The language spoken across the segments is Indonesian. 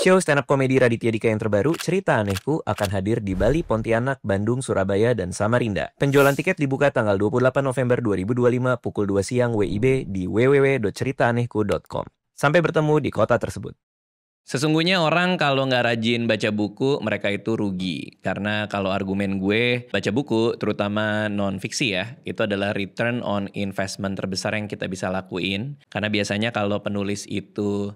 Show stand-up komedi Raditya Dika yang terbaru, Cerita Anehku, akan hadir di Bali, Pontianak, Bandung, Surabaya, dan Samarinda. Penjualan tiket dibuka tanggal 28 November 2025 pukul 2 siang WIB di www.ceritaanehku.com. Sampai bertemu di kota tersebut. Sesungguhnya orang kalau nggak rajin baca buku, mereka itu rugi. Karena kalau argumen gue, baca buku, terutama non-fiksi ya, itu adalah return on investment terbesar yang kita bisa lakuin. Karena biasanya kalau penulis itu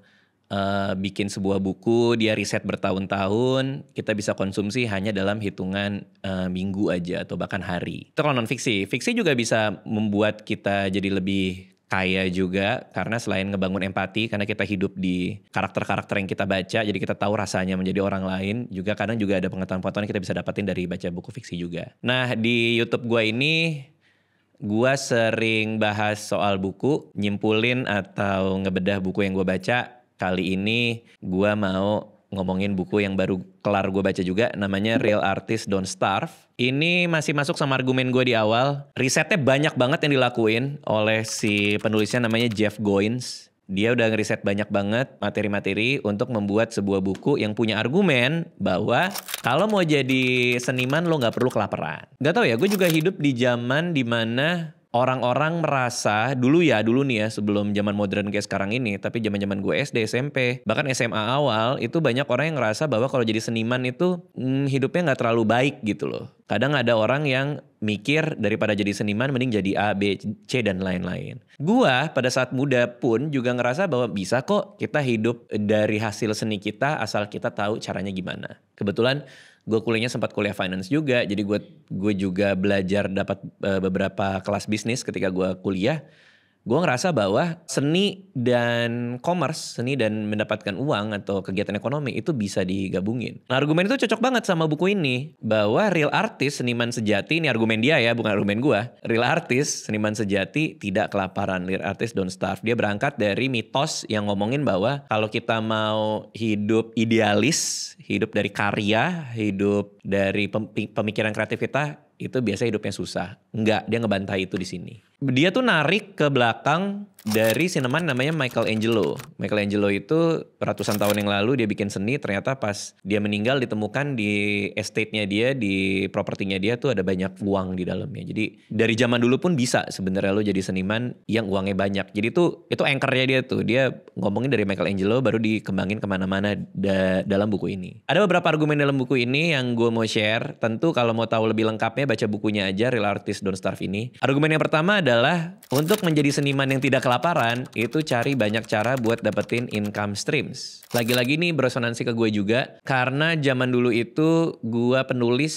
bikin sebuah buku, dia riset bertahun-tahun, kita bisa konsumsi hanya dalam hitungan minggu aja atau bahkan hari. Itu kalau non-fiksi. Fiksi juga bisa membuat kita jadi lebih kaya juga karena selain ngebangun empati karena kita hidup di karakter-karakter yang kita baca, jadi kita tahu rasanya menjadi orang lain, juga kadang juga ada pengetahuan-pengetahuan yang kita bisa dapetin dari baca buku fiksi juga. Nah, di YouTube gue ini gue sering bahas soal buku, nyimpulin atau ngebedah buku yang gue baca. Kali ini gue mau ngomongin buku yang baru kelar gue baca juga, namanya Real Artists Don't Starve. Ini masih masuk sama argumen gue di awal. Risetnya banyak banget yang dilakuin oleh si penulisnya namanya Jeff Goins. Dia udah ngeriset banyak banget materi-materi untuk membuat sebuah buku yang punya argumen bahwa kalau mau jadi seniman lo gak perlu kelaparan. Gak tau ya, gue juga hidup di zaman dimana orang-orang merasa dulu nih ya sebelum zaman modern kayak sekarang ini, tapi zaman-zaman gue SD, SMP, bahkan SMA awal itu banyak orang yang ngerasa bahwa kalau jadi seniman itu hidupnya nggak terlalu baik gitu loh. Kadang ada orang yang mikir daripada jadi seniman mending jadi A, B, C dan lain-lain. Gua pada saat muda pun juga ngerasa bahwa bisa kok kita hidup dari hasil seni kita asal kita tahu caranya gimana. Kebetulan gue kuliahnya sempat kuliah finance juga, jadi gue juga belajar dapat beberapa kelas bisnis ketika gue kuliah. Gue ngerasa bahwa seni dan commerce, seni dan mendapatkan uang atau kegiatan ekonomi itu bisa digabungin. Nah, argumen itu cocok banget sama buku ini, bahwa real artist, seniman sejati, ini argumen dia ya, bukan argumen gue. Real artist, seniman sejati tidak kelaparan. Real artist don't starve. Dia berangkat dari mitos yang ngomongin bahwa kalau kita mau hidup idealis, hidup dari karya, hidup dari pemikiran kreatif kita, itu biasa hidupnya susah. Enggak, dia ngebantai itu di sini. Dia tuh narik ke belakang dari seniman namanya Michelangelo. Michelangelo itu ratusan tahun yang lalu dia bikin seni, ternyata pas dia meninggal ditemukan di estate-nya dia, di propertinya dia tuh ada banyak uang di dalamnya. Jadi dari zaman dulu pun bisa sebenarnya lo jadi seniman yang uangnya banyak. Jadi itu anchor-nya dia tuh. Dia ngomongin dari Michelangelo baru dikembangin kemana-mana dalam buku ini. Ada beberapa argumen dalam buku ini yang gue mau share. Tentu kalau mau tahu lebih lengkapnya baca bukunya aja, Real Artists Don't Starve ini. Argumen yang pertama adalah untuk menjadi seniman yang tidak kelaparan itu cari banyak cara buat dapetin income streams. Lagi-lagi nih beresonansi ke gue juga karena zaman dulu itu gue penulis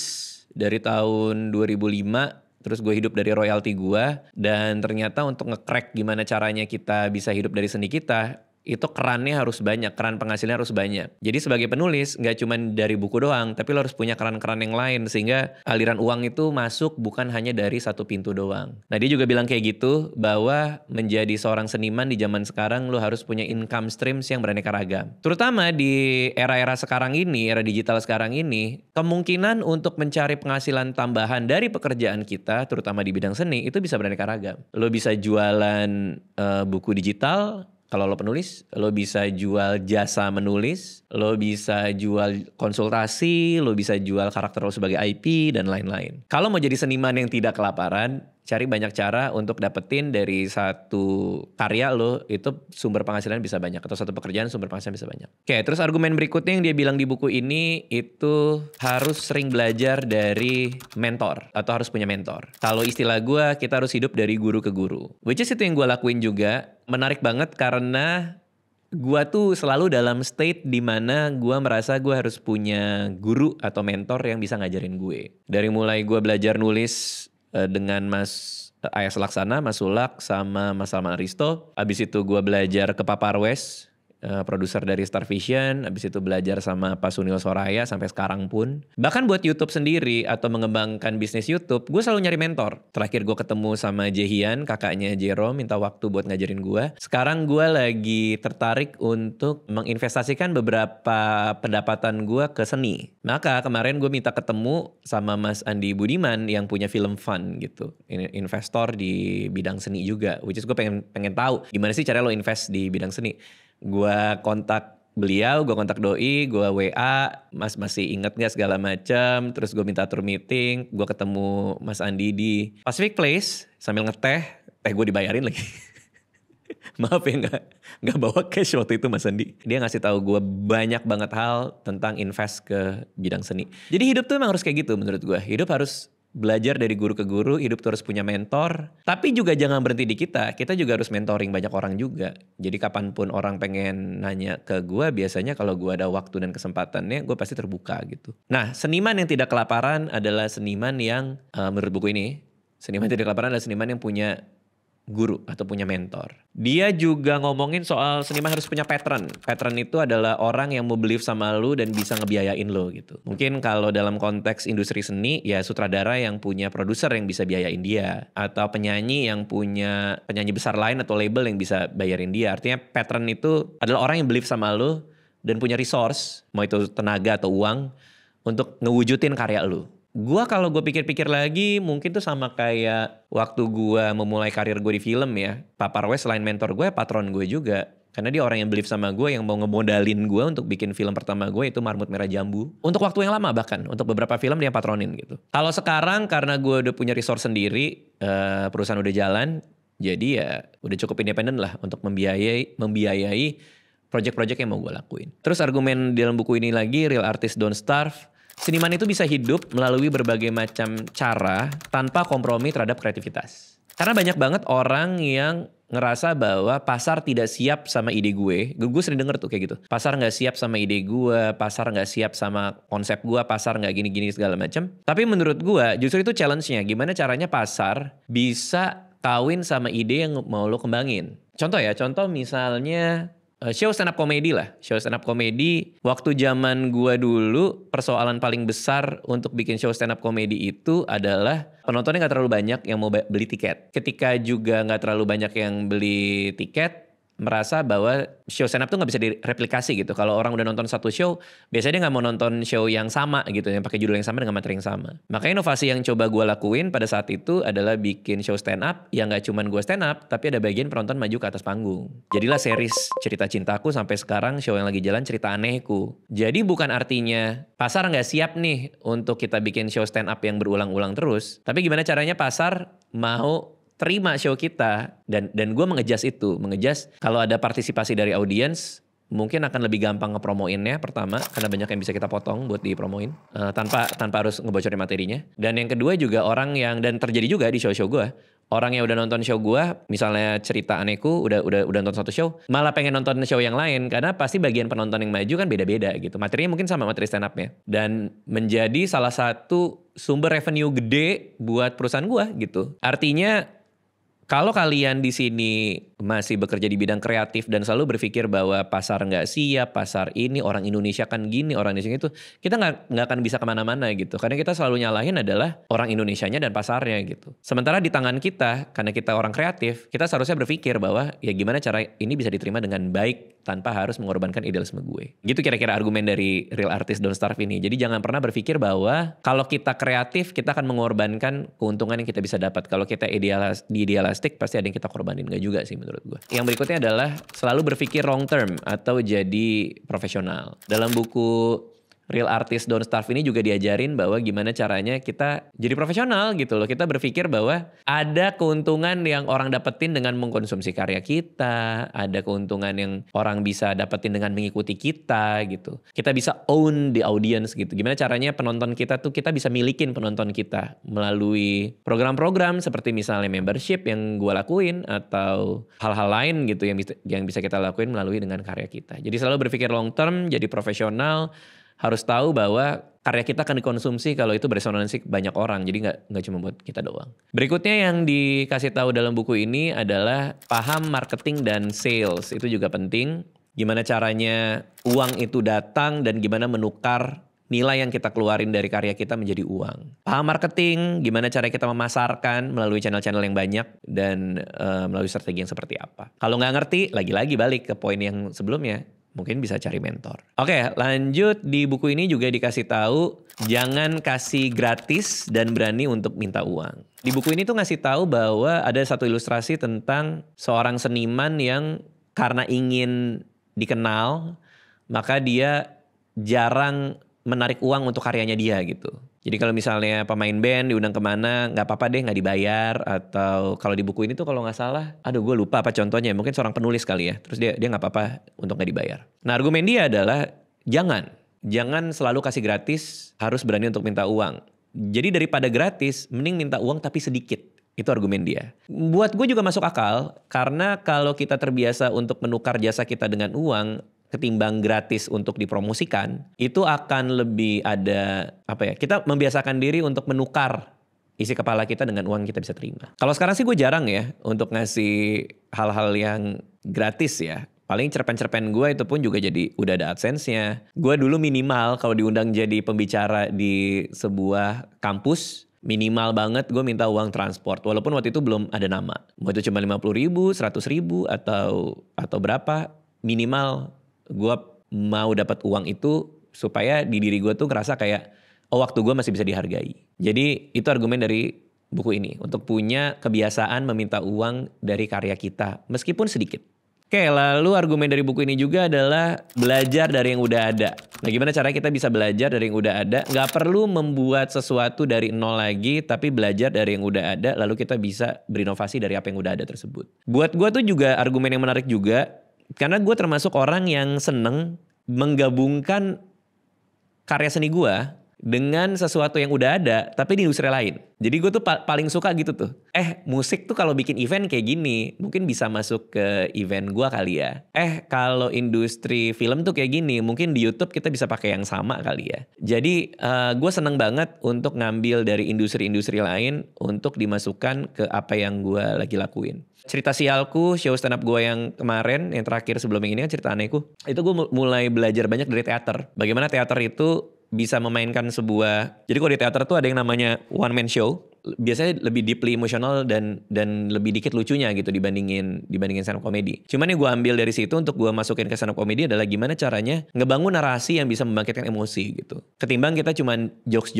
dari tahun 2005. Terus gue hidup dari royalti gue. Dan ternyata untuk nge-crack gimana caranya kita bisa hidup dari seni kita, itu kerannya harus banyak, keran penghasilnya harus banyak. Jadi sebagai penulis gak cuma dari buku doang, tapi lo harus punya keran-keran yang lain sehingga aliran uang itu masuk bukan hanya dari satu pintu doang. Nah, dia juga bilang kayak gitu bahwa menjadi seorang seniman di zaman sekarang lo harus punya income streams yang beraneka ragam. Terutama di era-era sekarang ini, era digital sekarang ini, kemungkinan untuk mencari penghasilan tambahan dari pekerjaan kita, terutama di bidang seni, itu bisa beraneka ragam. Lo bisa jualan buku digital. Kalau lo penulis, lo bisa jual jasa menulis, lo bisa jual konsultasi, lo bisa jual karakter lo sebagai IP, dan lain-lain. Kalau mau jadi seniman yang tidak kelaparan, cari banyak cara untuk dapetin dari satu karya lo, itu sumber penghasilan bisa banyak. Atau satu pekerjaan sumber penghasilan bisa banyak. Oke, terus argumen berikutnya yang dia bilang di buku ini, itu harus sering belajar dari mentor. Atau harus punya mentor. Kalau istilah gue, kita harus hidup dari guru ke guru. Which is itu yang gue lakuin juga. Menarik banget karena gue tuh selalu dalam state dimana gue merasa gue harus punya guru atau mentor yang bisa ngajarin gue. Dari mulai gue belajar nulis dengan Mas Ayas Laksana, Mas Sulak, sama Mas Salman Aristo. Abis itu gue belajar ke Papa Arwes, produser dari Star Vision. Abis itu belajar sama Pak Sunil Soraya sampai sekarang pun. Bahkan buat YouTube sendiri atau mengembangkan bisnis YouTube, gue selalu nyari mentor. Terakhir gue ketemu sama Jehian, kakaknya Jerome, minta waktu buat ngajarin gue. Sekarang gue lagi tertarik untuk menginvestasikan beberapa pendapatan gue ke seni. Maka kemarin gue minta ketemu sama Mas Andi Budiman yang punya film fund gitu, investor di bidang seni juga. Which is gue pengen tahu gimana sih cara lo invest di bidang seni. Gue kontak beliau, gue kontak doi, gue WA, Mas masih inget gak segala macam. Terus gue minta atur meeting, gue ketemu Mas Andi di Pacific Place sambil ngeteh, teh gue dibayarin lagi. Maaf ya nggak bawa cash waktu itu Mas Andi. Dia ngasih tahu gue banyak banget hal tentang invest ke bidang seni. Jadi hidup tuh emang harus kayak gitu menurut gue. Hidup harus belajar dari guru ke guru, hidup tuh harus punya mentor. Tapi juga jangan berhenti di kita juga harus mentoring banyak orang juga. Jadi kapanpun orang pengen nanya ke gue, biasanya kalau gue ada waktu dan kesempatannya, gue pasti terbuka gitu. Nah, seniman yang tidak kelaparan adalah seniman yang, menurut buku ini, seniman yang tidak kelaparan adalah seniman yang punya guru atau punya mentor. Dia juga ngomongin soal seniman harus punya patron. Patron itu adalah orang yang mau believe sama lu dan bisa ngebiayain lo gitu. Mungkin kalau dalam konteks industri seni ya sutradara yang punya produser yang bisa biayain dia. Atau penyanyi yang punya penyanyi besar lain atau label yang bisa bayarin dia. Artinya patron itu adalah orang yang believe sama lu dan punya resource, mau itu tenaga atau uang, untuk ngewujudin karya lu. Gua kalau gue pikir-pikir lagi mungkin tuh sama kayak waktu gue memulai karir gue di film ya. Papa Roy selain mentor gue, patron gue juga. Karena dia orang yang believe sama gue, yang mau ngemodalin gue untuk bikin film pertama gue itu Marmut Merah Jambu. Untuk waktu yang lama bahkan, untuk beberapa film dia patronin gitu. Kalau sekarang karena gue udah punya resource sendiri, perusahaan udah jalan, jadi ya udah cukup independen lah untuk membiayai project-project yang mau gue lakuin. Terus argumen di dalam buku ini lagi, Real Artists Don't Starve. Seniman itu bisa hidup melalui berbagai macam cara tanpa kompromi terhadap kreativitas. Karena banyak banget orang yang ngerasa bahwa pasar tidak siap sama ide gue. Gue sering denger tuh kayak gitu. Pasar gak siap sama ide gue, pasar gak siap sama konsep gue, pasar gak gini-gini segala macam. Tapi menurut gue justru itu challenge-nya. Gimana caranya pasar bisa kawin sama ide yang mau lo kembangin. Contoh misalnya show stand up comedy lah. Show stand up comedy waktu zaman gua dulu, persoalan paling besar untuk bikin show stand up comedy itu adalah penontonnya gak terlalu banyak yang mau beli tiket. Ketika juga gak terlalu banyak yang beli tiket, merasa bahwa show stand up tuh gak bisa direplikasi gitu. Kalau orang udah nonton satu show, biasanya dia gak mau nonton show yang sama gitu, yang pakai judul yang sama dengan materi yang sama. Makanya inovasi yang coba gue lakuin pada saat itu adalah bikin show stand up yang gak cuman gue stand up, tapi ada bagian penonton maju ke atas panggung. Jadilah series Cerita Cintaku sampai sekarang show yang lagi jalan Cerita Anehku. Jadi bukan artinya pasar gak siap nih untuk kita bikin show stand up yang berulang-ulang terus, tapi gimana caranya pasar mau terima show kita, dan gue mengejas kalau ada partisipasi dari audiens mungkin akan lebih gampang ngepromoinnya pertama, karena banyak yang bisa kita potong buat dipromoin tanpa harus ngebocorin materinya. Dan yang kedua juga orang yang, dan terjadi juga di show-show gue, orang yang udah nonton show gue, misalnya Cerita Anehku udah nonton satu show, malah pengen nonton show yang lain karena pasti bagian penonton yang maju kan beda-beda gitu. Materinya mungkin sama materi stand up-nya, dan menjadi salah satu sumber revenue gede buat perusahaan gue gitu. Artinya kalau kalian di sini masih bekerja di bidang kreatif dan selalu berpikir bahwa pasar nggak siap, pasar ini orang Indonesia kan gini, orang Indonesia itu, kita nggak akan bisa kemana-mana gitu. Karena kita selalu nyalahin adalah orang Indonesianya dan pasarnya gitu. Sementara di tangan kita, karena kita orang kreatif, kita seharusnya berpikir bahwa ya gimana cara ini bisa diterima dengan baik tanpa harus mengorbankan idealisme gue. Gitu kira-kira argumen dari Real Artists Don't Starve ini. Jadi jangan pernah berpikir bahwa kalau kita kreatif, kita akan mengorbankan keuntungan yang kita bisa dapat. Kalau kita idealistik, pasti ada yang kita korbanin. Nggak juga sih menurut gue. Yang berikutnya adalah selalu berpikir long term atau jadi profesional. Dalam buku Real Artists Don't Starve ini juga diajarin bahwa gimana caranya kita jadi profesional gitu loh. Kita berpikir bahwa ada keuntungan yang orang dapetin dengan mengkonsumsi karya kita. Ada keuntungan yang orang bisa dapetin dengan mengikuti kita gitu. Kita bisa own the audience gitu. Gimana caranya penonton kita tuh, kita bisa milikin penonton kita melalui program-program seperti misalnya membership yang gue lakuin, atau hal-hal lain gitu yang bisa kita lakuin melalui dengan karya kita. Jadi selalu berpikir long term, jadi profesional. Harus tahu bahwa karya kita akan dikonsumsi kalau itu beresonansi banyak orang. Jadi nggak cuma buat kita doang. Berikutnya yang dikasih tahu dalam buku ini adalah paham marketing dan sales. Itu juga penting. Gimana caranya uang itu datang dan gimana menukar nilai yang kita keluarin dari karya kita menjadi uang. Paham marketing, gimana cara kita memasarkan melalui channel-channel yang banyak dan melalui strategi yang seperti apa. Kalau nggak ngerti, lagi-lagi balik ke poin yang sebelumnya. Mungkin bisa cari mentor. Oke, lanjut. Di buku ini juga dikasih tahu jangan kasih gratis dan berani untuk minta uang. Di buku ini tuh ngasih tahu bahwa ada satu ilustrasi tentang seorang seniman yang karena ingin dikenal, maka dia jarang menarik uang untuk karyanya dia gitu. Jadi kalau misalnya pemain band diundang kemana, nggak apa-apa deh nggak dibayar. Atau kalau di buku ini tuh kalau nggak salah, aduh gue lupa apa contohnya, mungkin seorang penulis kali ya. Terus dia nggak apa-apa untuk nggak dibayar. Nah argumen dia adalah jangan selalu kasih gratis, harus berani untuk minta uang. Jadi daripada gratis, mending minta uang tapi sedikit. Itu argumen dia. Buat gue juga masuk akal, karena kalau kita terbiasa untuk menukar jasa kita dengan uang, ketimbang gratis untuk dipromosikan, itu akan lebih ada, kita membiasakan diri untuk menukar isi kepala kita dengan uang yang kita bisa terima. Kalau sekarang sih gue jarang ya untuk ngasih hal-hal yang gratis ya. Paling cerpen-cerpen gue itu pun juga jadi udah ada AdSense-nya. Gue dulu minimal kalau diundang jadi pembicara di sebuah kampus, minimal banget gue minta uang transport. Walaupun waktu itu belum ada nama. Mau itu cuma 50.000, 100.000 atau berapa, minimal gue mau dapat uang itu supaya di diri gue tuh ngerasa kayak, oh waktu gue masih bisa dihargai. Jadi itu argumen dari buku ini. Untuk punya kebiasaan meminta uang dari karya kita, meskipun sedikit. Oke, lalu argumen dari buku ini juga adalah belajar dari yang udah ada. Nah gimana caranya kita bisa belajar dari yang udah ada? Gak perlu membuat sesuatu dari nol lagi, tapi belajar dari yang udah ada, lalu kita bisa berinovasi dari apa yang udah ada tersebut. Buat gue tuh juga argumen yang menarik juga, karena gue termasuk orang yang seneng menggabungkan karya seni gue dengan sesuatu yang udah ada tapi di industri lain. Jadi gue tuh paling suka gitu tuh. Musik tuh kalau bikin event kayak gini mungkin bisa masuk ke event gue kali ya. Kalau industri film tuh kayak gini mungkin di YouTube kita bisa pakai yang sama kali ya. Jadi gue seneng banget untuk ngambil dari industri-industri lain untuk dimasukkan ke apa yang gue lagi lakuin. Cerita sialku, show stand up gue yang kemarin, yang terakhir sebelum yang ini kan cerita anehku. Itu gue mulai belajar banyak dari teater. Bagaimana teater itu bisa memainkan sebuah, jadi kalau di teater tuh ada yang namanya one man show, biasanya lebih deeply emosional dan lebih dikit lucunya gitu dibandingin stand up comedy. Cuman yang gue ambil dari situ untuk gue masukin ke stand up comedy adalah gimana caranya ngebangun narasi yang bisa membangkitkan emosi gitu. Ketimbang kita cuman jokes.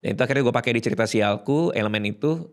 Dan itu akhirnya gue pakai di cerita sialku, elemen itu.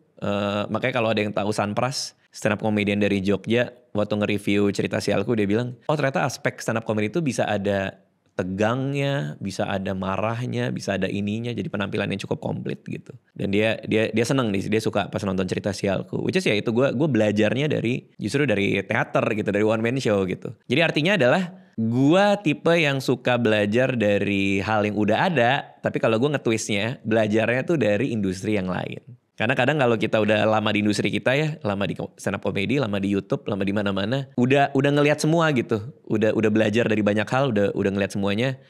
Makanya kalau ada yang tahu Sanpras, stand up comedian dari Jogja, waktu nge-review cerita sialku dia bilang, oh ternyata aspek stand up comedy itu bisa ada tegangnya, bisa ada marahnya, bisa ada ininya, jadi penampilan yang cukup komplit gitu. Dan dia seneng nih, dia suka pas nonton cerita sialku. Which is ya itu gue belajarnya justru dari teater gitu, dari one man show gitu. Jadi artinya adalah gue tipe yang suka belajar dari hal yang udah ada, tapi kalau gue nge-twistnya, belajarnya tuh dari industri yang lain. Karena kadang kalau kita udah lama di industri kita ya, lama di stand up comedy, lama di YouTube, lama di mana-mana, udah ngelihat semua gitu. Udah belajar dari banyak hal, udah ngelihat semuanya.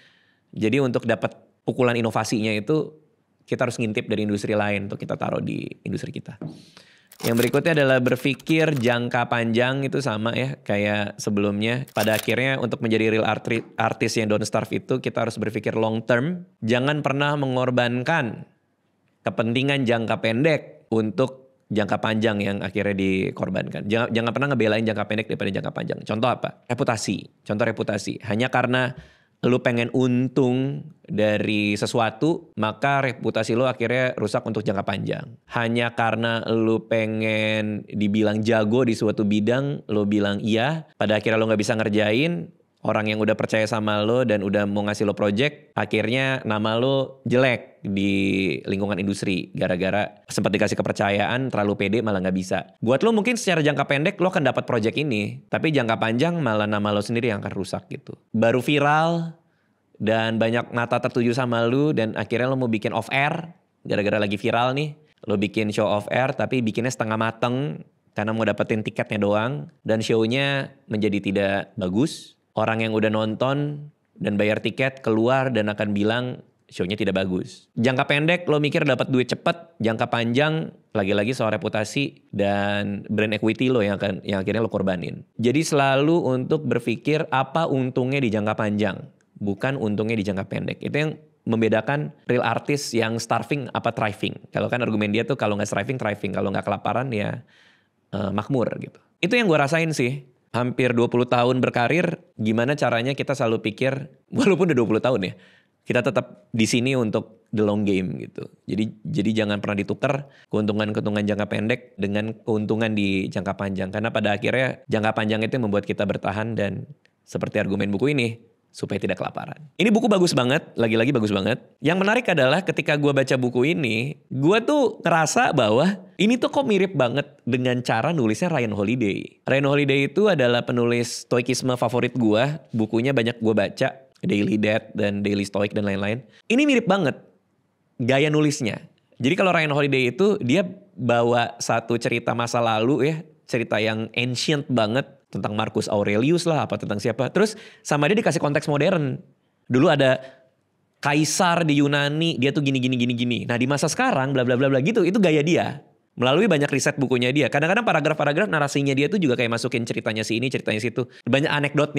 Jadi untuk dapat pukulan inovasinya itu kita harus ngintip dari industri lain untuk kita taruh di industri kita. Yang berikutnya adalah berpikir jangka panjang, itu sama ya kayak sebelumnya. Pada akhirnya untuk menjadi real artist yang don't starve itu kita harus berpikir long term. Jangan pernah mengorbankan kepentingan jangka pendek untuk jangka panjang yang akhirnya dikorbankan. Jangan pernah ngebelain jangka pendek daripada jangka panjang. Contoh apa? Contoh reputasi. Hanya karena lu pengen untung dari sesuatu, maka reputasi lu akhirnya rusak untuk jangka panjang. Hanya karena lu pengen dibilang jago di suatu bidang, lu bilang iya, pada akhirnya lu gak bisa ngerjain. Orang yang udah percaya sama lo dan udah mau ngasih lo project, akhirnya nama lo jelek di lingkungan industri. Gara-gara sempat dikasih kepercayaan, terlalu pede malah gak bisa. Buat lo mungkin secara jangka pendek lo akan dapat project ini. Tapi jangka panjang malah nama lo sendiri yang akan rusak gitu. Baru viral dan banyak mata tertuju sama lo dan akhirnya lo mau bikin off air. Gara-gara lagi viral nih, lo bikin show off air tapi bikinnya setengah mateng karena mau dapetin tiketnya doang. Dan show-nya menjadi tidak bagus. Orang yang udah nonton dan bayar tiket keluar dan akan bilang show-nya tidak bagus. Jangka pendek lo mikir dapat duit cepet, jangka panjang lagi-lagi soal reputasi dan brand equity lo yang akhirnya lo korbanin. Jadi selalu untuk berpikir apa untungnya di jangka panjang, bukan untungnya di jangka pendek. Itu yang membedakan real artist yang starving apa thriving. Kalau kan argumen dia tuh kalau nggak thriving, kalau nggak kelaparan ya makmur gitu. Itu yang gue rasain sih. Hampir 20 tahun berkarir, gimana caranya kita selalu pikir, walaupun udah 20 tahun ya, kita tetap di sini untuk the long game gitu. Jadi jangan pernah ditukar keuntungan-keuntungan jangka pendek dengan keuntungan di jangka panjang. Karena pada akhirnya jangka panjang itu membuat kita bertahan dan seperti argumen buku ini, supaya tidak kelaparan. Ini buku bagus banget, lagi-lagi bagus banget. Yang menarik adalah ketika gue baca buku ini, gue tuh ngerasa bahwa ini tuh kok mirip banget dengan cara nulisnya Ryan Holiday. Ryan Holiday itu adalah penulis stoikisme favorit gue, bukunya banyak gue baca, Daily Death dan Daily Stoic dan lain-lain. Ini mirip banget gaya nulisnya. Jadi kalau Ryan Holiday itu dia bawa satu cerita masa lalu ya, cerita yang ancient banget, tentang Marcus Aurelius lah, apa tentang siapa. Terus sama dia dikasih konteks modern. Dulu ada kaisar di Yunani, dia tuh gini. Nah di masa sekarang bla bla bla bla gitu, itu gaya dia. Melalui banyak riset bukunya dia. Kadang-kadang paragraf-paragraf narasinya dia tuh juga kayak masukin ceritanya si ini, ceritanya situ. Banyak anekdot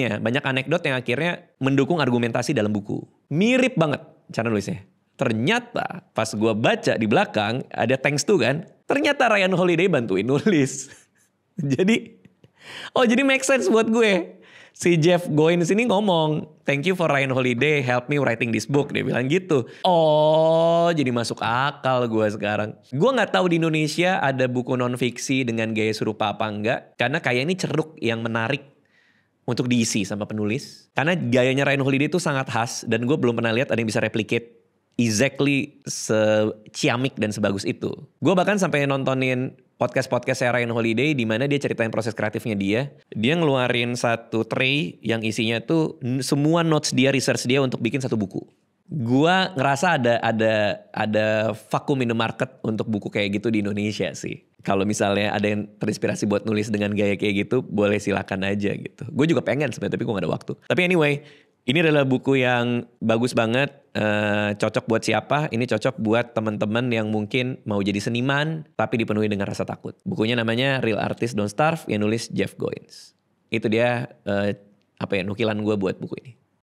yang akhirnya mendukung argumentasi dalam buku. Mirip banget cara nulisnya. Ternyata pas gue baca di belakang ada thanks to kan, ternyata Ryan Holiday bantuin nulis. Jadi make sense buat gue. Si Jeff Goins ini ngomong, thank you for Ryan Holiday, help me writing this book. Dia bilang gitu. Jadi masuk akal gue sekarang. Gue gak tahu di Indonesia ada buku non-fiksi dengan gaya serupa apa enggak. Karena kayak ini ceruk yang menarik untuk diisi sama penulis. Karena gayanya Ryan Holiday itu sangat khas. Dan gue belum pernah lihat ada yang bisa replicate exactly seciamik dan sebagus itu. Gue bahkan sampai nontonin podcast Ryan Holiday di mana dia ceritain proses kreatifnya dia. Dia ngeluarin satu tray yang isinya tuh semua notes dia, research dia untuk bikin satu buku. Gua ngerasa ada vakum in the market untuk buku kayak gitu di Indonesia sih. Kalau misalnya ada yang terinspirasi buat nulis dengan gaya kayak gitu, boleh silakan aja gitu. Gue juga pengen sebenarnya, tapi gue gak ada waktu. Tapi anyway, ini adalah buku yang bagus banget, cocok buat siapa? Ini cocok buat teman-teman yang mungkin mau jadi seniman tapi dipenuhi dengan rasa takut. Bukunya namanya Real Artists Don't Starve, yang nulis Jeff Goins. Itu dia nukilan gue buat buku ini.